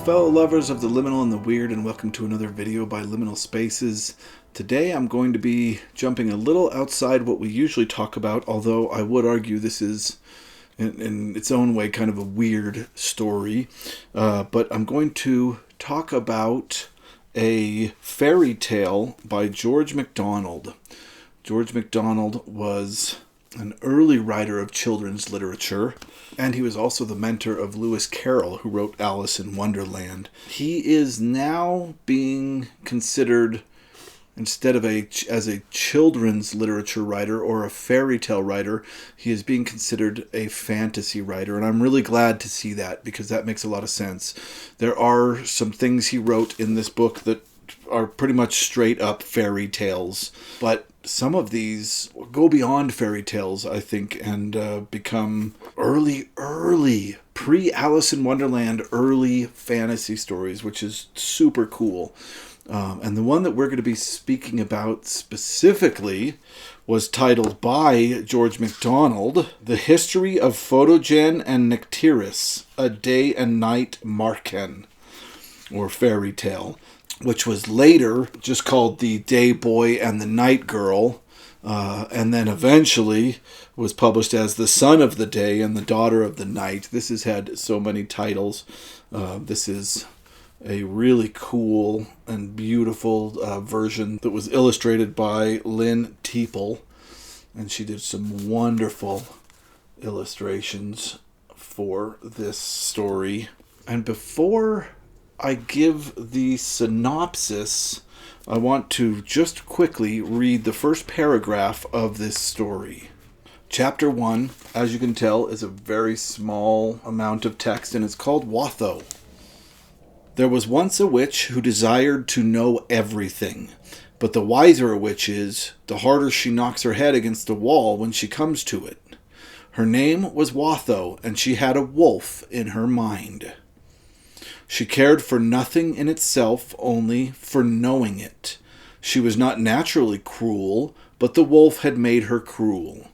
fellow lovers of the liminal and the weird, and welcome to another video by Liminal Spaces. Today I'm going to be jumping a little outside what we usually talk about, although I would argue this is, in its own way, kind of a weird story. But I'm going to talk about a fairy tale by George MacDonald. George MacDonald was an early writer of children's literature, and he was also the mentor of Lewis Carroll, who wrote Alice in Wonderland. He is now being considered, instead of as a children's literature writer or a fairy tale writer, he is being considered a fantasy writer, and I'm really glad to see that, because that makes a lot of sense. There are some things he wrote in this book that are pretty much straight up fairy tales, but some of these go beyond fairy tales, I think, and become early pre-Alice in Wonderland, early fantasy stories, which is super cool. And the one that we're going to be speaking about specifically was titled by George MacDonald, The History of Photogen and Nycteris, a Day and Night Marken, or fairy tale, which was later just called The Day Boy and the Night Girl, and then eventually was published as The Son of the Day and the Daughter of the Night. This has had so many titles. This is a really cool and beautiful version that was illustrated by Lynn Teeple, and she did some wonderful illustrations for this story. And before I give the synopsis, I want to just quickly read the first paragraph of this story. Chapter 1, as you can tell, is a very small amount of text, and it's called Watho. There was once a witch who desired to know everything, but the wiser a witch is, the harder she knocks her head against the wall when she comes to it. Her name was Watho, and she had a wolf in her mind. She cared for nothing in itself, only for knowing it. She was not naturally cruel, but the wolf had made her cruel.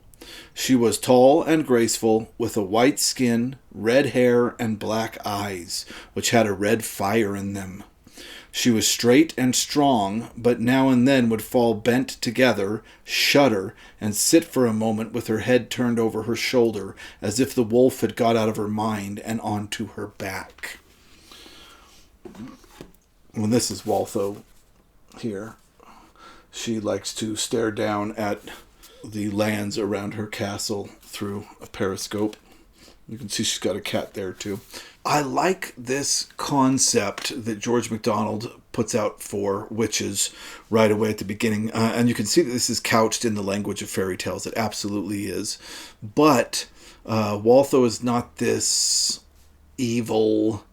She was tall and graceful, with a white skin, red hair, and black eyes, which had a red fire in them. She was straight and strong, but now and then would fall bent together, shudder, and sit for a moment with her head turned over her shoulder, as if the wolf had got out of her mind and onto her back. Well, this is Watho here. She likes to stare down at the lands around her castle through a periscope. You can see she's got a cat there too. I like this concept that George MacDonald puts out for witches right away at the beginning. And you can see that this is couched in the language of fairy tales. It absolutely is. But Watho is not this evil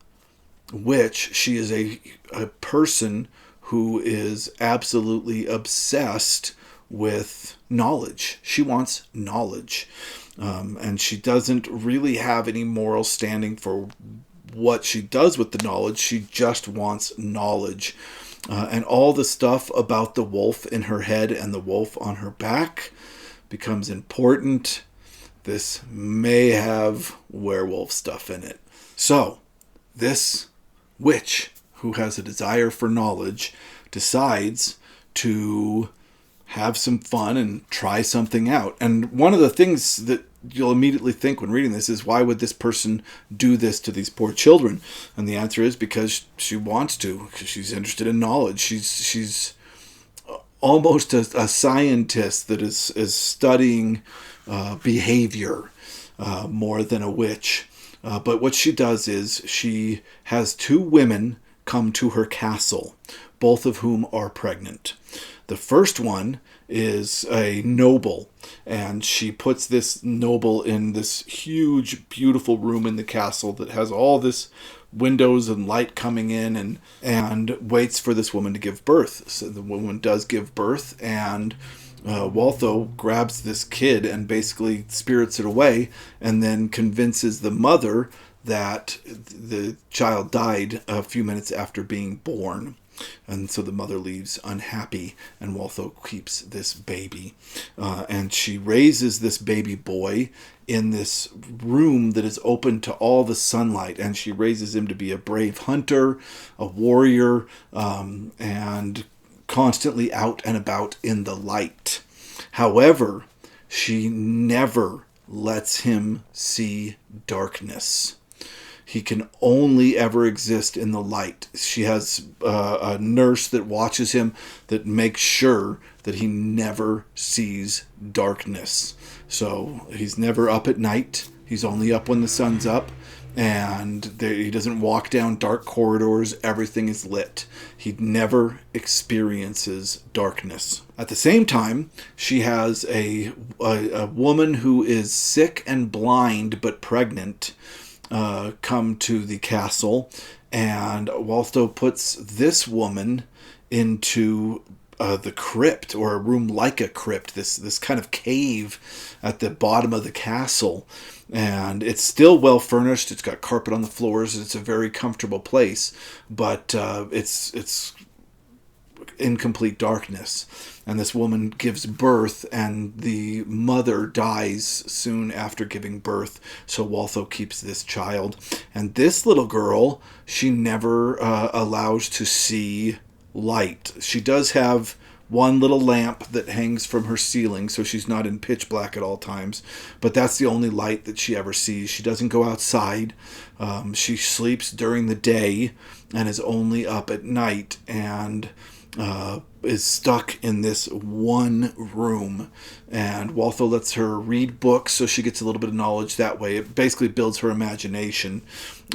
witch. She is a person who is absolutely obsessed with knowledge. She wants knowledge. And she doesn't really have any moral standing for what she does with the knowledge. She just wants knowledge. And all the stuff about the wolf in her head and the wolf on her back becomes important. This may have werewolf stuff in it. So, this witch, who has a desire for knowledge, decides to have some fun and try something out. And one of the things that you'll immediately think when reading this is, why would this person do this to these poor children? And the answer is because she wants to, because she's interested in knowledge. She's almost a scientist that is studying behavior more than a witch. But what she does is she has two women come to her castle, both of whom are pregnant. The first one is a noble, and she puts this noble in this huge, beautiful room in the castle that has all this windows and light coming in, and waits for this woman to give birth. So the woman does give birth, and Watho grabs this kid and basically spirits it away, and then convinces the mother that the child died a few minutes after being born. And so the mother leaves unhappy, and Waltho keeps this baby. And she raises this baby boy in this room that is open to all the sunlight. And she raises him to be a brave hunter, a warrior, and constantly out and about in the light. However, she never lets him see darkness. He can only ever exist in the light. She has a nurse that watches him, that makes sure that he never sees darkness. So he's never up at night. He's only up when the sun's up. And he doesn't walk down dark corridors. Everything is lit. He never experiences darkness. At the same time, she has a woman who is sick and blind but pregnant come to the castle, and Waltho puts this woman into the crypt, or a room like a crypt, this kind of cave at the bottom of the castle. And it's still well furnished. It's got carpet on the floors. It's a very comfortable place, but it's in complete darkness. And this woman gives birth, and the mother dies soon after giving birth. So Waltho keeps this child. And this little girl, she never allows to see light. She does have one little lamp that hangs from her ceiling, so she's not in pitch black at all times. But that's the only light that she ever sees. She doesn't go outside. She sleeps during the day and is only up at night, and is stuck in this one room. And Waltho lets her read books, so she gets a little bit of knowledge that way. It basically builds her imagination,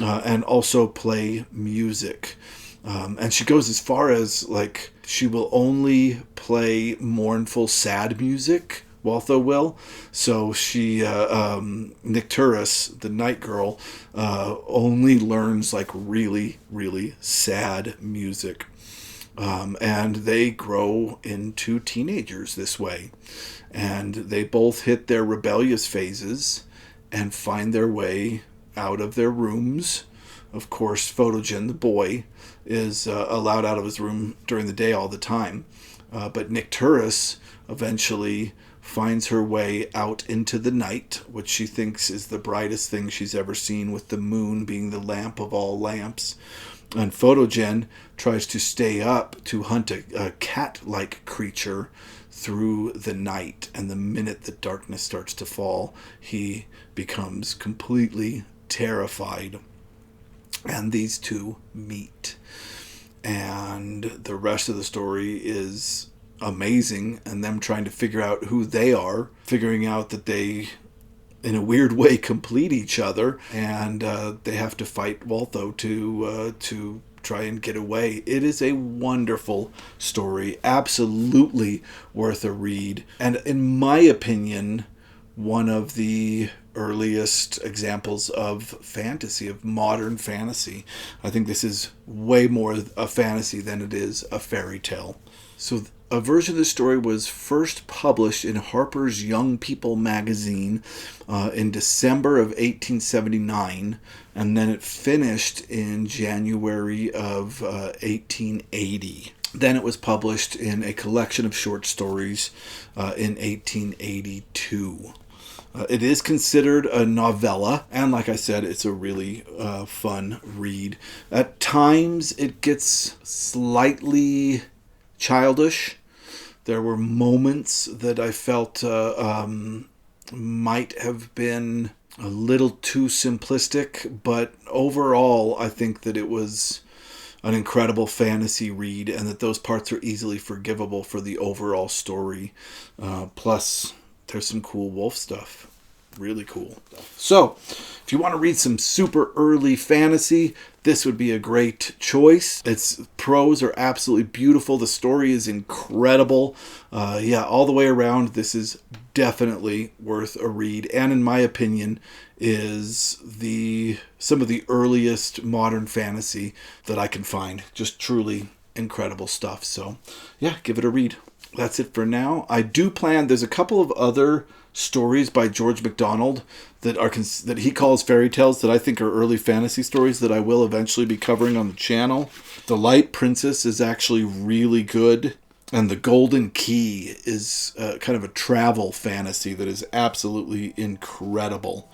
and also play music. And she goes as far as, like, she will only play mournful, sad music. Waltho will. So she, Nycteris, the night girl, only learns, like, really, really sad music. And they grow into teenagers this way. And they both hit their rebellious phases and find their way out of their rooms. Of course, Photogen, the boy, is allowed out of his room during the day all the time. But Nycteris eventually finds her way out into the night, which she thinks is the brightest thing she's ever seen, with the moon being the lamp of all lamps. And Photogen tries to stay up to hunt a cat-like creature through the night. And the minute the darkness starts to fall, he becomes completely terrified. And these two meet. And the rest of the story is amazing, and them trying to figure out who they are, figuring out that they, in a weird way, complete each other, and they have to fight Waltho to try and get away. It is a wonderful story, absolutely worth a read, and in my opinion, one of the earliest examples of fantasy, of modern fantasy. I think this is way more a fantasy than it is a fairy tale. So a version of the story was first published in Harper's Young People magazine in December of 1879, and then it finished in January of 1880. Then it was published in a collection of short stories in 1882. It is considered a novella, and like I said, it's a really fun read. At times, it gets slightly childish. There were moments that I felt might have been a little too simplistic, but overall, I think that it was an incredible fantasy read, and that those parts are easily forgivable for the overall story. Plus, there's some cool wolf stuff. Really cool. So, if you want to read some super early fantasy, this would be a great choice. Its prose are absolutely beautiful. The story is incredible. All the way around, this is definitely worth a read. And in my opinion, is some of the earliest modern fantasy that I can find. Just truly incredible stuff. So, yeah, give it a read. That's it for now. I do plan, there's a couple of other stories by George MacDonald that he calls fairy tales that I think are early fantasy stories that I will eventually be covering on the channel. The Light Princess is actually really good. And The Golden Key is kind of a travel fantasy that is absolutely incredible.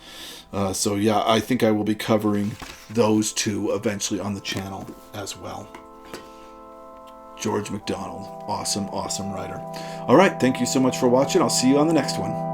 So yeah, I think I will be covering those two eventually on the channel as well. George MacDonald, awesome, awesome writer. All right, thank you so much for watching. I'll see you on the next one.